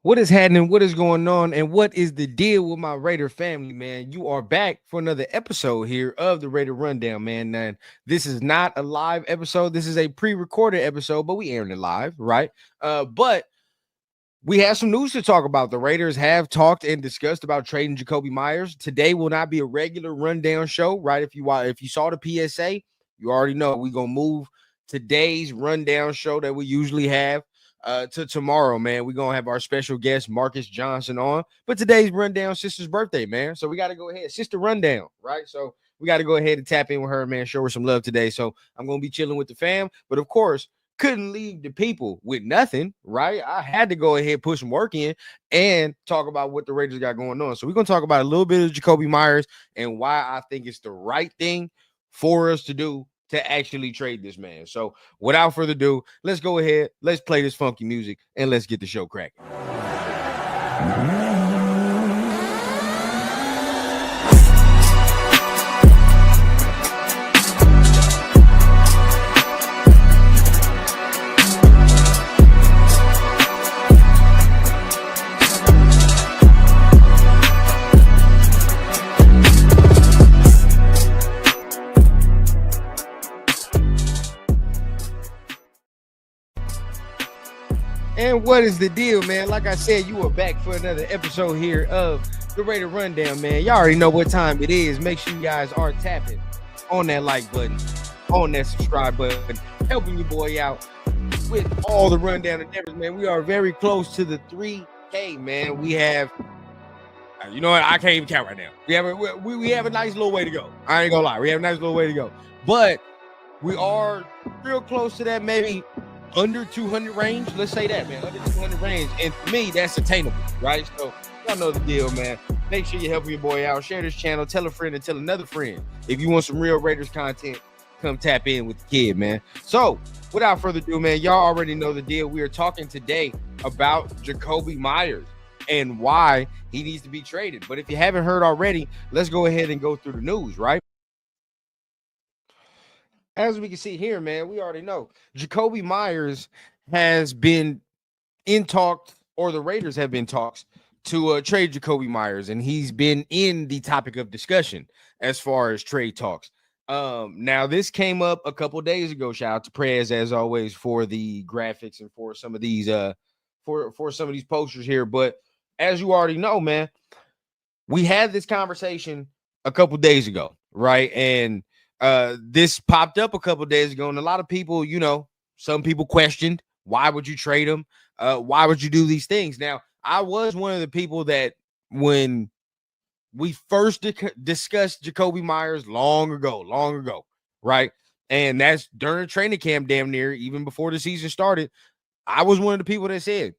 What is happening? What is going on? And what is the deal with my Raider family, man? You are back for another episode here of the Raider Rundown, man. And this is not a live episode. This is a pre-recorded episode, but we airing it live, right? But we have some news to talk about. The Raiders have talked and discussed about trading Jakobi Meyers. Today will not be a regular rundown show, right? If you saw the PSA, you already know we're gonna move today's rundown show that we usually have to tomorrow, man. We're gonna have our special guest Marcus Johnson on. But today's rundown sister's birthday, man. So we got to go ahead. Sister rundown, right? So we got to go ahead and tap in with her, man. Show her some love today. So I'm gonna be chilling with the fam. But of course, couldn't leave the people with nothing, right? I had to go ahead, put some work in, and talk about what the Raiders got going on. So we're going to talk about a little bit of Jakobi Meyers and why I think it's the right thing for us to do to actually trade this man. So without further ado, let's go ahead, let's play this funky music, and let's get the show cracking. And what is the deal, man? Like I said, you are back for another episode here of the Raider Rundown, man. Y'all already know what time it is. Make sure you guys are tapping on that like button, on that subscribe button, helping your boy out with all the rundown endeavors, man. We are very close to the 3K, man. We have, you know what? I can't even count right now. We have a nice little way to go. I ain't gonna lie. We have a nice little way to go. But we are real close to that, maybe under 200 range. Let's say that, man, under 200 range. And for me, that's attainable, right? So y'all know the deal, man. Make sure you help your boy out. Share this channel. Tell a friend and tell another friend. If you want some real Raiders content, come tap in with the kid, man. So without further ado, man, y'all already know the deal. We are talking today about Jakobi Meyers and why he needs to be traded. But if you haven't heard already, let's go ahead and go through the news, right? As we can see here, man, we already know Jakobi Meyers has been in talks, or the Raiders have been talks to trade Jakobi Meyers, and he's been in the topic of discussion as far as trade talks. Now this came up a couple days ago. Shout out to Prez as always for the graphics and for some of these for some of these posters here. But as you already know, man, we had this conversation a couple days ago, right? And this popped up a couple days ago, and a lot of people, you know, some people questioned, why would you trade him? Why would you do these things? Now, I was one of the people that when we first discussed Jakobi Meyers long ago, right? And that's during training camp, damn near, even before the season started. I was one of the people that said,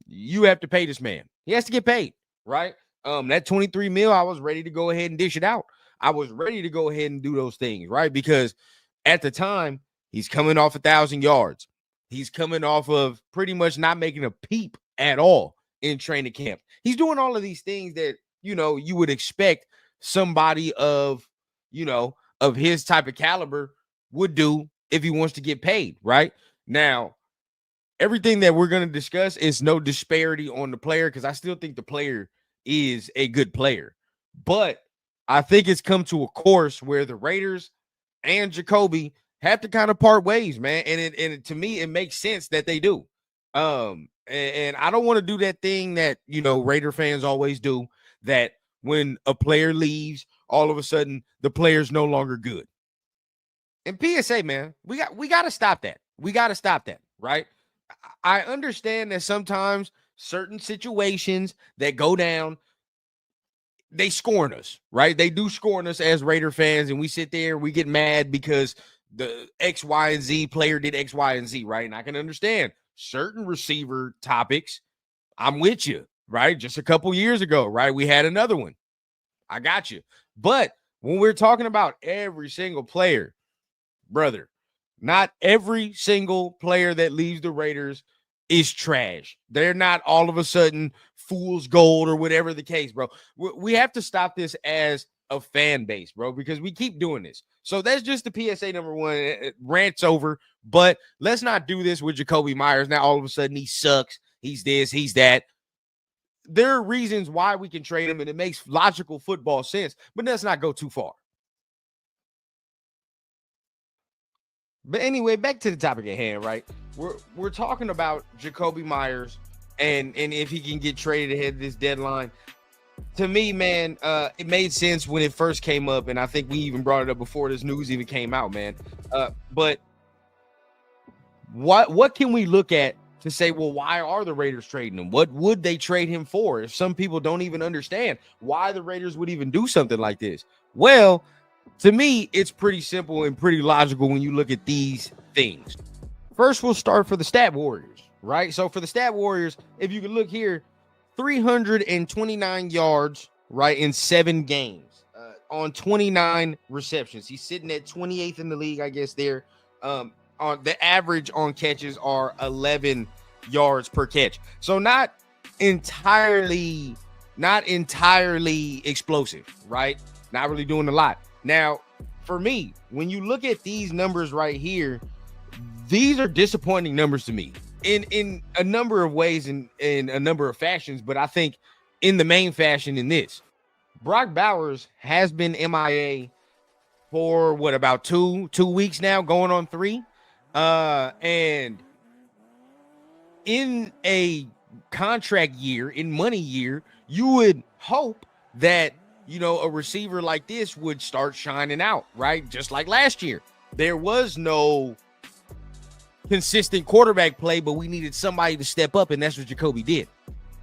you have to pay this man. He has to get paid, right? That 23 mil, I was ready to go ahead and dish it out. I was ready to go ahead and do those things, right? Because at the time, he's coming off 1,000 yards. He's coming off of pretty much not making a peep at all in training camp. He's doing all of these things that, you know, you would expect somebody of, you know, of his type of caliber would do if he wants to get paid, right? Now, everything that we're going to discuss is no disparity on the player, because I still think the player is a good player. But I think it's come to a course where the Raiders and Jakobi have to kind of part ways, man. And to me, it makes sense that they do. And I don't want to do that thing that, you know, Raider fans always do, that when a player leaves, all of a sudden the player's no longer good. And PSA, man, we got to stop that. We got to stop that, right? I understand that sometimes certain situations that go down, they scorn us, right? They do scorn us as Raider fans, and we sit there, we get mad because the X, Y, and Z player did X, Y, and Z, right? And I can understand certain receiver topics. I'm with you, right? Just a couple years ago, right? We had another one. I got you. But when we're talking about every single player, brother, not every single player that leaves the Raiders is trash. They're not all of a sudden fool's gold or whatever the case, bro. We have to stop this as a fan base, bro, because we keep doing this. So that's just the PSA number one. Rant's over, but let's not do this with Jakobi Meyers. Now all of a sudden he sucks. He's this, he's that. there are reasons why we can trade him, and it makes logical football sense, but let's not go too far. But anyway, back to the topic at hand, right? We're talking about Jakobi Meyers and if he can get traded ahead of this deadline. To me, man, it made sense when it first came up, and I think we even brought it up before this news even came out, man. But what can we look at to say, well, why are the Raiders trading him? What would they trade him for? If some people don't even understand why the Raiders would even do something like this. Well, to me, it's pretty simple and pretty logical when you look at these things. First, we'll start for the Stat Warriors, right? So for the Stat Warriors, if you can look here, 329 yards, right, in 7 games on 29 receptions. He's sitting at 28th in the league, I guess, there. On the average on catches are 11 yards per catch. So not entirely explosive, right? Not really doing a lot. Now, for me, when you look at these numbers right here, these are disappointing numbers to me in a number of ways, in a number of fashions, but I think in the main fashion in this, Brock Bowers has been MIA for what, about two weeks now, going on 3. And in a contract year, in money year, you would hope that, you know, a receiver like this would start shining out, right? Just like last year. There was no consistent quarterback play, but we needed somebody to step up, and that's what Jakobi did,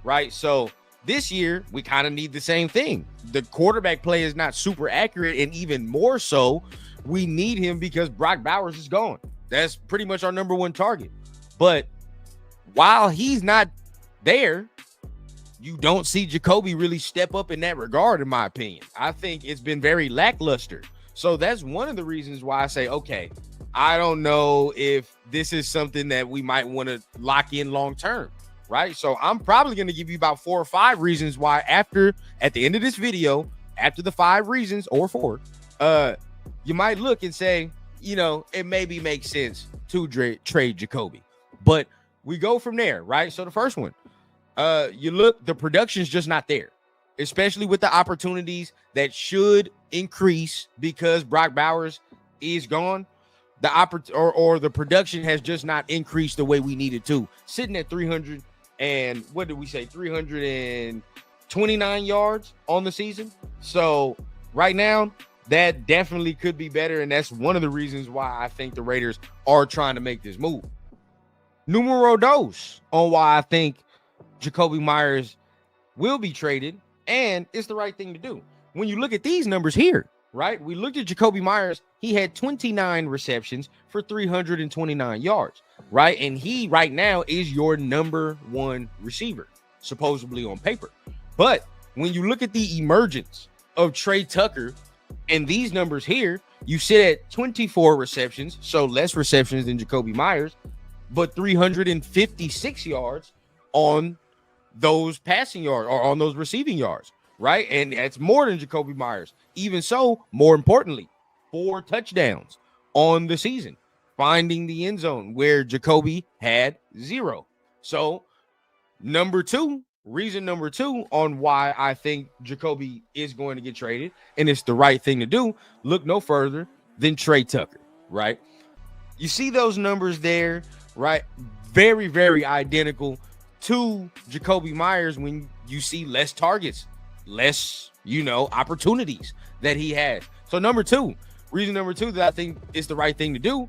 right? So this year, we kind of need the same thing. The quarterback play is not super accurate, and even more so, we need him because Brock Bowers is gone. That's pretty much our number one target. But while he's not there, you don't see Jakobi really step up in that regard, in my opinion. I think it's been very lackluster. So that's one of the reasons why I say, okay, I don't know if this is something that we might want to lock in long term, right? So I'm probably going to give you about 4 or 5 reasons why at the end of this video, after the 5 reasons or 4, you might look and say, you know, it maybe makes sense to trade Jakobi. But we go from there, right? So the first one, you look, the production's just not there, especially with the opportunities that should increase because Brock Bowers is gone. The production has just not increased the way we needed to. Sitting at 300 and what did we say? 329 yards on the season. So right now, that definitely could be better, and that's one of the reasons why I think the Raiders are trying to make this move. Numero dos on why I think Jakobi Meyers will be traded, and it's the right thing to do. When you look at these numbers here, right? We looked at Jakobi Meyers. He had 29 receptions for 329 yards, right? And he right now is your number 1 receiver, supposedly on paper. But when you look at the emergence of Trey Tucker and these numbers here, you sit at 24 receptions, so less receptions than Jakobi Meyers, but 356 yards on those passing yards or on those receiving yards, right? And that's more than Jakobi Meyers. Even so, more importantly, 4 touchdowns on the season, finding the end zone where Jakobi had 0. So reason number 2 on why I think Jakobi is going to get traded, and it's the right thing to do, look no further than Trey Tucker, right? You see those numbers there, right? Very, very identical to Jakobi Meyers when you see less targets, less, opportunities that he has. So reason number two that I think is the right thing to do,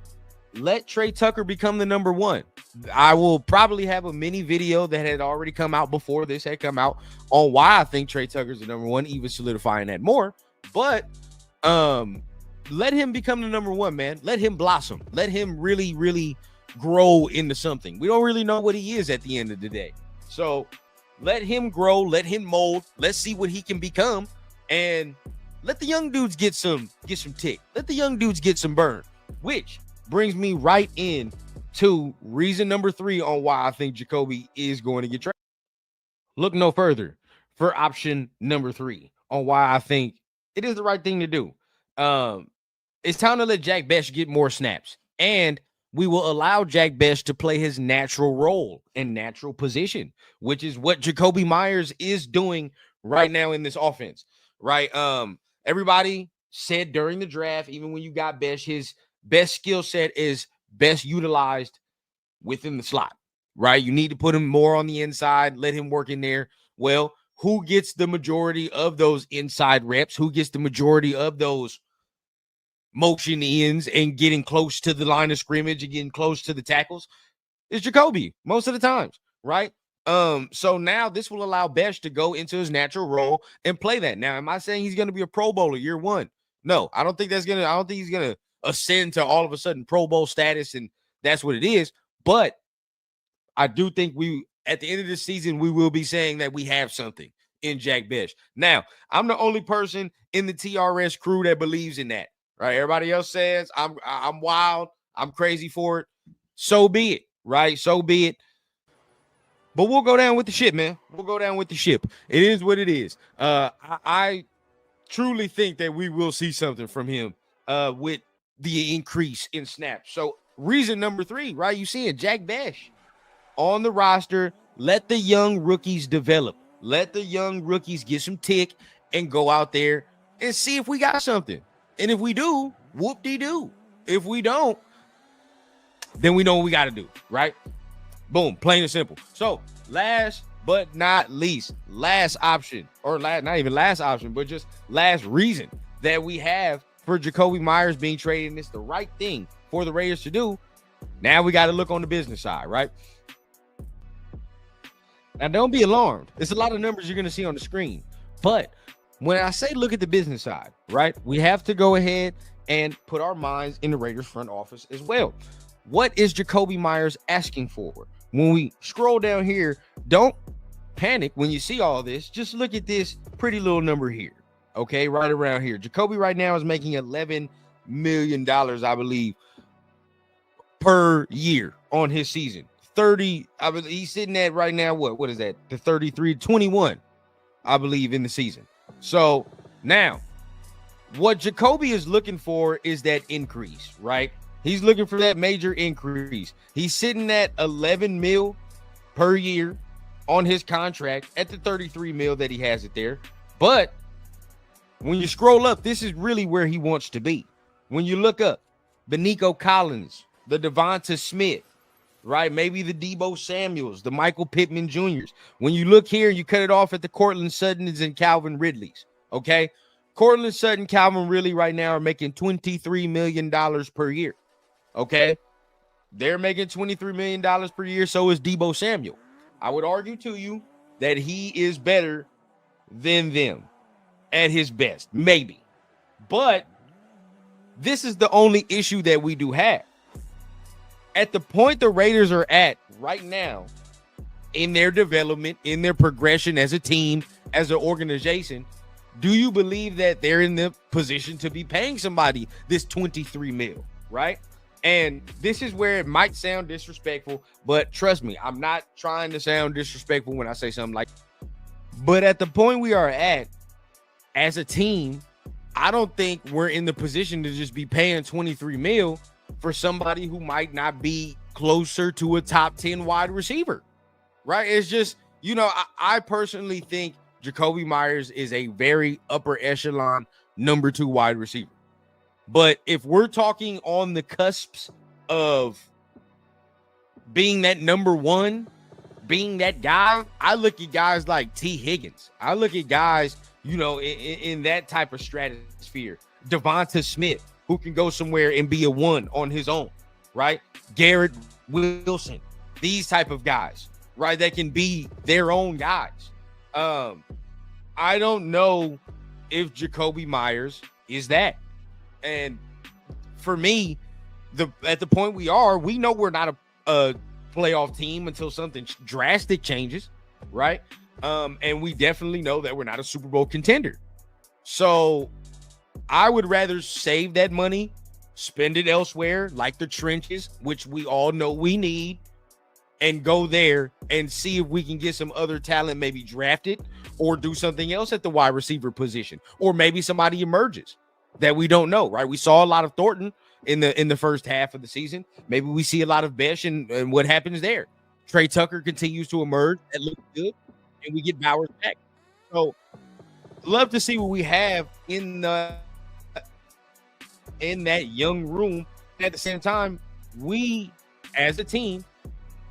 let Trey Tucker become the number 1. I will probably have a mini video that had already come out before this had come out on why I think Trey Tucker is the number 1, even solidifying that more. But let him become the number 1, man. Let him blossom. Let him really, really grow into something. We don't really know what he is at the end of the day. So let him grow, let him mold. Let's see what he can become, and let the young dudes get some tick. Let the young dudes get some burn, which brings me right in to reason number 3 on why I think Jakobi is going to get traded. Look no further for option number 3 on why I think it is the right thing to do. It's time to let Jack Bech get more snaps. And we will allow Jack Best to play his natural role and natural position, which is what Jakobi Meyers is doing right now in this offense, right? Everybody said during the draft, even when you got Best, his best skill set is best utilized within the slot, right? You need to put him more on the inside, let him work in there. Well, who gets the majority of those inside reps? Who gets the majority of those motion ends and getting close to the line of scrimmage and getting close to the tackles? It's Jakobi most of the times, right? So now this will allow Best to go into his natural role and play that. Now, am I saying he's going to be a Pro Bowler year one? No, I don't think he's going to ascend to all of a sudden Pro Bowl status and that's what it is. But I do think at the end of the season, we will be saying that we have something in Jack Best. Now, I'm the only person in the TRS crew that believes in that, right? Everybody else says I'm wild, I'm crazy for it. So be it, right? So be it. But we'll go down with the ship, man. We'll go down with the ship. It is what it is. I truly think that we will see something from him with the increase in snaps. So reason number 3, right? You see it, Jack Best on the roster. Let the young rookies develop. Let the young rookies get some tick and go out there and see if we got something. And if we do, whoop-de-doo. If we don't, then we know what we got to do, right? Boom, plain and simple. So last but not least, last option, or not even last option, but just last reason that we have for Jakobi Meyers being traded, and it's the right thing for the Raiders to do. Now we got to look on the business side, right? Now, don't be alarmed. There's a lot of numbers you're going to see on the screen. But when I say look at the business side, right, we have to go ahead and put our minds in the Raiders front office as well. What is Jakobi Meyers asking for? When we scroll down here, don't panic when you see all this. Just look at this pretty little number here, okay, right around here. Jakobi right now is making $11 million, I believe, per year on his season. 30, I believe he's sitting at right now, what is that? The 33, 21, I believe, in the season. So now, what Jakobi is looking for is that increase, right? He's looking for that major increase. He's sitting at 11 mil per year on his contract at the 33 mil that he has it there. But when you scroll up, this is really where he wants to be. When you look up the Nico Collins, the Devonta Smith, right? Maybe the Deebo Samuels, the Michael Pittman Jr.'s. When you look here, you cut it off at the Cortland Suttons and Calvin Ridleys, okay? Cortland Sutton, Calvin Ridley right now are making $23 million per year, okay? They're making $23 million per year, so is Deebo Samuel. I would argue to you that he is better than them at his best, maybe. But this is the only issue that we do have. At the point the Raiders are at right now in their development, in their progression as a team, as an organization, do you believe that they're in the position to be paying somebody this 23 mil, right? And this is where it might sound disrespectful, but trust me, I'm not trying to sound disrespectful when I say something like, but at the point we are at as a team, I don't think we're in the position to just be paying 23 mil for somebody who might not be closer to a top 10 wide receiver, right? It's just, you know, I personally think Jakobi Meyers is a very upper echelon number 2 wide receiver. But if we're talking on the cusps of being that number 1, being that guy, I look at guys like T. Higgins. I look at guys, you know, in that type of stratosphere. Devonta Smith, who can go somewhere and be a 1 on his own, right? Garrett Wilson, these type of guys, right? That can be their own guys. I don't know if Jakobi Meyers is that. And for me, at the point we are, we know we're not a playoff team until something drastic changes, right? And we definitely know that we're not a Super Bowl contender. So I would rather save that money, spend it elsewhere, like the trenches, which we all know we need, and go there and see if we can get some other talent, maybe drafted or do something else at the wide receiver position, or maybe somebody emerges that we don't know, right? We saw a lot of Thornton, in the first half of the season. Maybe we see a lot of Besh and what happens there. Trey Tucker continues to emerge. That looks good, and we get Bowers back. So love to see what we have in that young room. At the same time, we as a team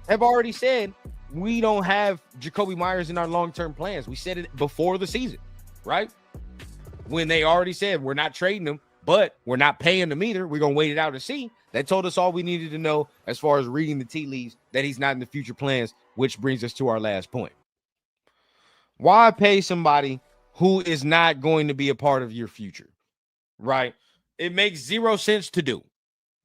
have already said we don't have Jakobi Meyers in our long-term plans. We said it before the season, right? When they already said we're not trading him, but we're not paying him either. We're going to wait it out and see. That told us all we needed to know as far as reading the tea leaves, that he's not in the future plans, which brings us to our last point. Why pay somebody who is not going to be a part of your future, right? It makes zero sense to do.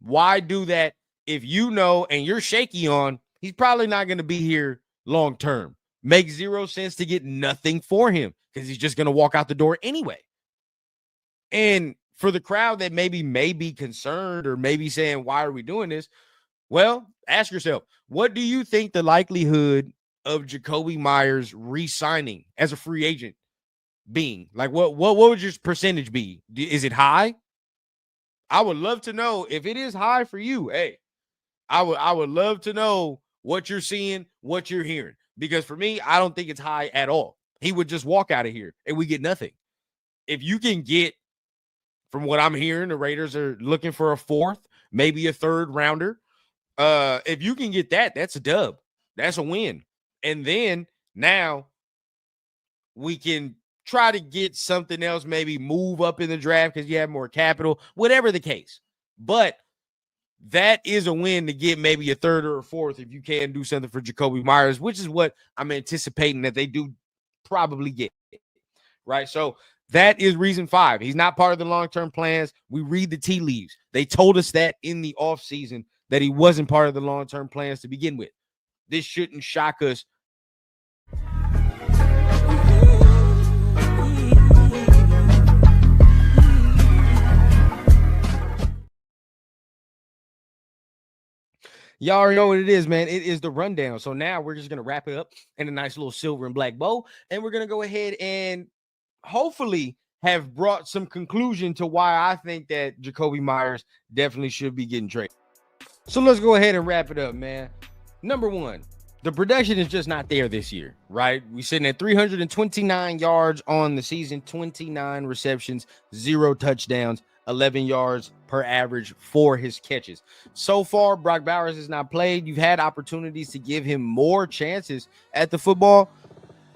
Why do that if you know and you're shaky on he's probably not going to be here long term? Makes zero sense to get nothing for him because he's just going to walk out the door anyway. And for the crowd that may be concerned or maybe saying, why are we doing this? Well, ask yourself, what do you think the likelihood of Jakobi Meyers re-signing as a free agent being? Like, what would your percentage be? Is it high? I would love to know if it is high for you. Hey, I would love to know what you're seeing, what you're hearing. Because for me, I don't think it's high at all. He would just walk out of here and we get nothing. If you can get, from what I'm hearing, the Raiders are looking for a fourth, maybe a third rounder. If you can get that, that's a dub. That's a win. And then now we can try to get something else, maybe move up in the draft because you have more capital, whatever the case. But that is a win to get maybe a third or a fourth if you can do something for Jakobi Meyers, which is what I'm anticipating that they do probably get. Right? So that is reason 5. He's not part of the long-term plans. We read the tea leaves. They told us that in the offseason that he wasn't part of the long-term plans to begin with. This shouldn't shock us. Y'all already know what it is, man. It is the rundown. So now we're just going to wrap it up in a nice little silver and black bow. And we're going to go ahead and hopefully have brought some conclusion to why I think that Jakobi Meyers definitely should be getting traded. So let's go ahead and wrap it up, man. Number 1, the production is just not there this year, right? We're sitting at 329 yards on the season, 29 receptions, 0 touchdowns, 11 yards per average for his catches. So far, Brock Bowers has not played. You've had opportunities to give him more chances at the football.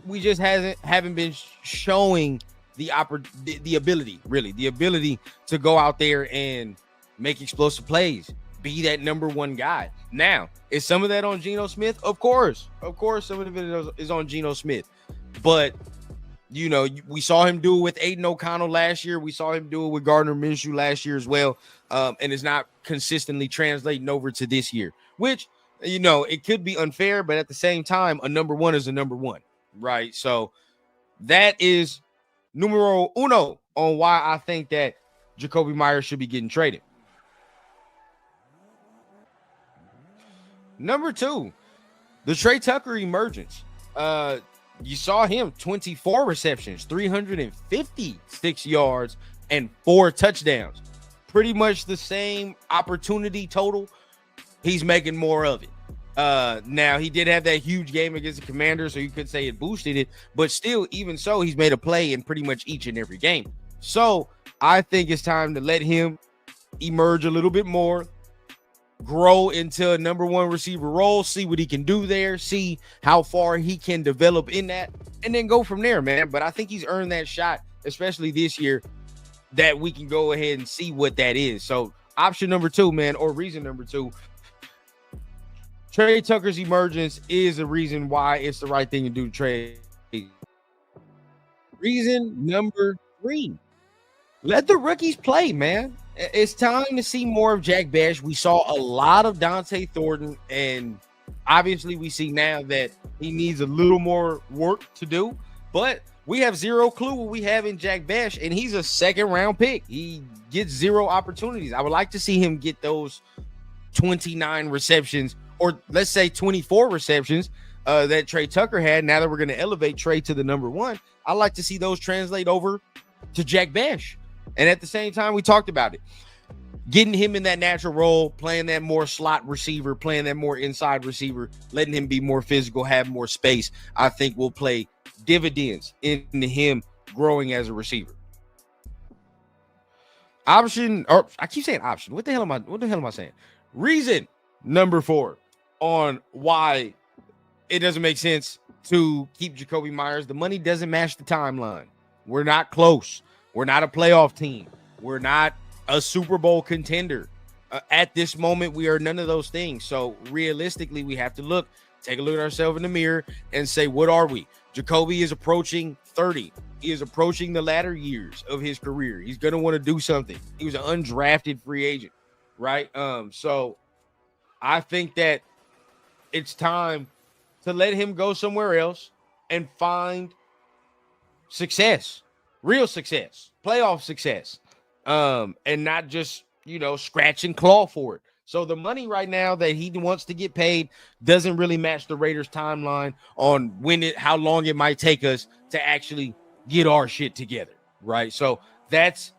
We just haven't been showing the ability to go out there and make explosive plays, be that number 1 guy. Now, is some of that on Geno Smith? Of course, some of it is on Geno Smith. But you know, we saw him do it with Aiden O'Connell last year. We saw him do it with Gardner Minshew last year as well. And it's not consistently translating over to this year, which, you know, it could be unfair, but at the same time, a number 1 is a number 1, right? So that is numero uno on why I think that Jakobi Meyers should be getting traded. Number 2, the Trey Tucker emergence. You saw him 24 receptions, 356 yards, and 4 touchdowns. Pretty much the same opportunity total. He's making more of it. Now, he did have that huge game against the Commanders, so you could say it boosted it. But still, even so, he's made a play in pretty much each and every game. So I think it's time to let him emerge a little bit more, grow into a number 1 receiver role, see what he can do there, see how far he can develop in that, and then go from there, man. But I think he's earned that shot, especially this year, that we can go ahead and see what that is. So option number 2, man, or reason number 2, Trey Tucker's emergence is a reason why it's the right thing to do to trade. Reason number 3, let the rookies play, man. It's time to see more of Jack Besh. We saw a lot of Dante Thornton, and obviously we see now that he needs a little more work to do, but we have zero clue what we have in Jack Besh, and he's a 2nd-round pick. He gets 0 opportunities. I would like to see him get those 29 receptions, or let's say 24 receptions that Trey Tucker had. Now that we're going to elevate Trey to the number 1, I'd like to see those translate over to Jack Besh. And at the same time, we talked about it. getting him in that natural role, playing that more slot receiver, playing that more inside receiver, letting him be more physical, have more space, I think will play dividends into him growing as a receiver. Option, or I keep saying option. What the hell am I saying? Reason number 4 on why it doesn't make sense to keep Jakobi Meyers. The money doesn't match the timeline. We're not close. We're not a playoff team. We're not a Super Bowl contender. At this moment, we are none of those things. So realistically, we have to take a look at ourselves in the mirror and say, what are we? Jakobi is approaching 30. He is approaching the latter years of his career. He's going to want to do something. He was an undrafted free agent, right? So I think that it's time to let him go somewhere else and find success, real success, playoff success, and not just, scratch and claw for it. So the money right now that he wants to get paid doesn't really match the Raiders' timeline on how long it might take us to actually get our shit together, right? So that's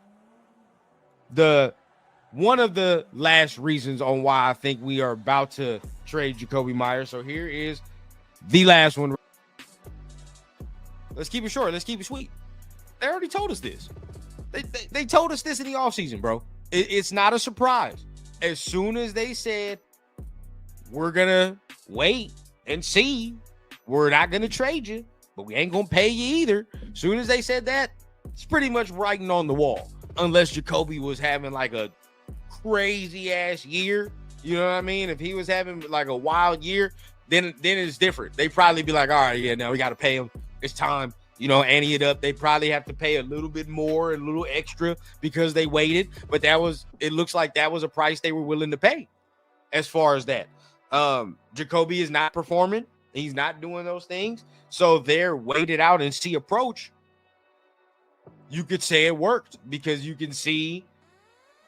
one of the last reasons on why I think we are about to trade Jakobi Meyers. So here is the last one. Let's keep it short. Let's keep it sweet. They already told us this. They told us this in the offseason, bro. It's not a surprise. As soon as they said, we're going to wait and see, we're not going to trade you, but we ain't going to pay you either. As soon as they said that, it's pretty much writing on the wall. Unless Jakobi was having like a crazy ass year. You know what I mean? If he was having like a wild year, then it's different. They probably be like, all right, yeah, now we got to pay him. It's time. Ante it up. They probably have to pay a little bit more, a little extra because they waited. But it looks like that was a price they were willing to pay as far as that. Jakobi is not performing. He's not doing those things. So their waited out and see approach, you could say it worked because you can see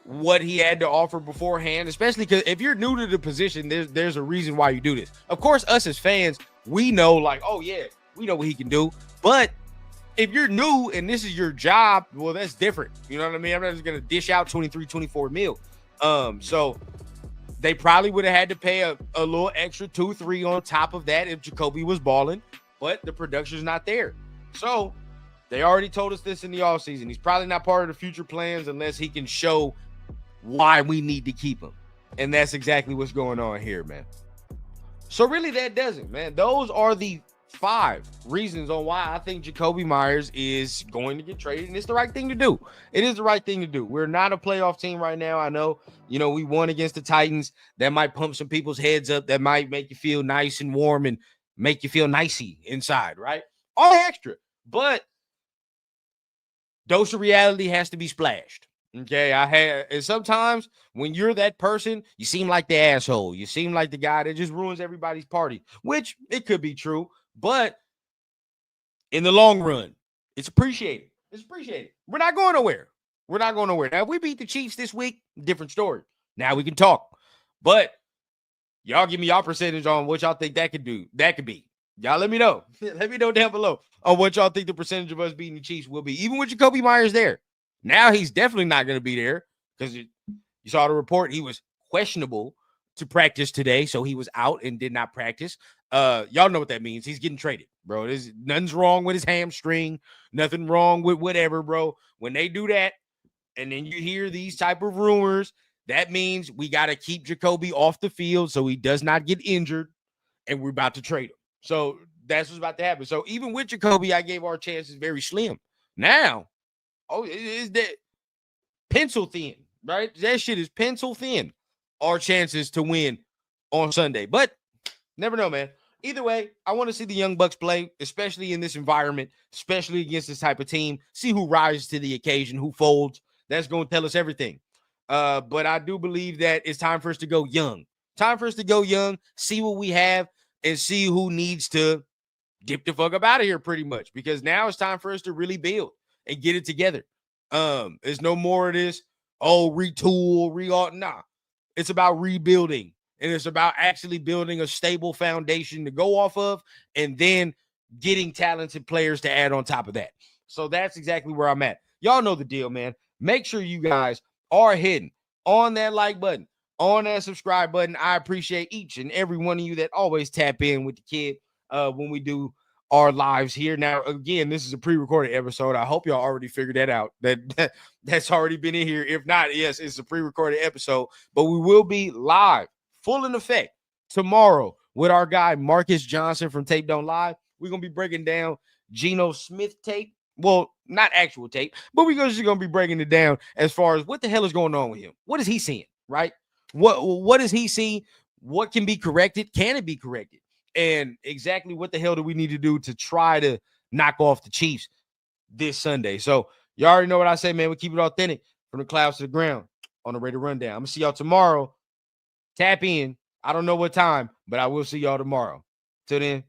what he had to offer beforehand, especially because if you're new to the position, there's a reason why you do this. Of course, us as fans, we know like, oh yeah, we know what he can do. But if you're new and this is your job, well, that's different. You know what I mean? I'm not just going to dish out 23, 24 mil. So they probably would have had to pay a little extra 2-3 on top of that if Jakobi was balling, but the production's not there. So they already told us this in the offseason. He's probably not part of the future plans unless he can show why we need to keep him. And that's exactly what's going on here, man. So really that doesn't, man. Those are the 5 reasons on why I think Jakobi Meyers is going to get traded, and it's the right thing to do. It is the right thing to do. We're not a playoff team right now. I know, we won against the Titans. That might pump some people's heads up. That might make you feel nice and warm and make you feel nicey inside, right? All extra. But dose of reality has to be splashed. Okay, and sometimes when you're that person, you seem like the asshole. You seem like the guy that just ruins everybody's party, which it could be true, but in the long run, it's appreciated. It's appreciated. We're not going nowhere. Now, if we beat the Chiefs this week, different story. Now we can talk. But y'all give me y'all percentage on what y'all think that could do. That could be. Y'all let me know. Let me know down below on what y'all think the percentage of us beating the Chiefs will be, even with Jakobi Meyers there. Now he's definitely not going to be there because you saw the report. He was questionable to practice today, so he was out and did not practice. Y'all know what that means. He's getting traded, bro. There's nothing's wrong with his hamstring. Nothing wrong with whatever, bro. When they do that, and then you hear these type of rumors, that means we got to keep Jakobi off the field so he does not get injured, and we're about to trade him. So that's what's about to happen. So even with Jakobi, I gave our chances very slim. Now, is that pencil thin, right? That shit is pencil thin. Our chances to win on Sunday. But never know, man. Either way, I want to see the Young Bucks play, especially in this environment, especially against this type of team. See who rises to the occasion, who folds. That's going to tell us everything. But I do believe that it's time for us to go young. Time for us to go young, see what we have, and see who needs to dip the fuck up out of here pretty much. Because now it's time for us to really build and get it together. There's no more of this, retool, nah. It's about rebuilding. And it's about actually building a stable foundation to go off of and then getting talented players to add on top of that. So that's exactly where I'm at. Y'all know the deal, man. Make sure you guys are hitting on that like button, on that subscribe button. I appreciate each and every one of you that always tap in with the kid when we do our lives here. Now, again, this is a pre-recorded episode. I hope y'all already figured that out. That's already been in here. If not, yes, it's a pre-recorded episode, but we will be live, full in effect, tomorrow with our guy Marcus Johnson from Tape Don't Lie. We're gonna be breaking down Geno Smith tape. Well, not actual tape, but we're just gonna be breaking it down as far as what the hell is going on with him. What is he seeing? Right? What does he see? What can be corrected? Can it be corrected? And exactly what the hell do we need to do to try to knock off the Chiefs this Sunday? So you already know what I say, man. We keep it authentic from the clouds to the ground on the Raider Rundown. I'm gonna see y'all tomorrow. Tap in. I don't know what time, but I will see y'all tomorrow. Till then.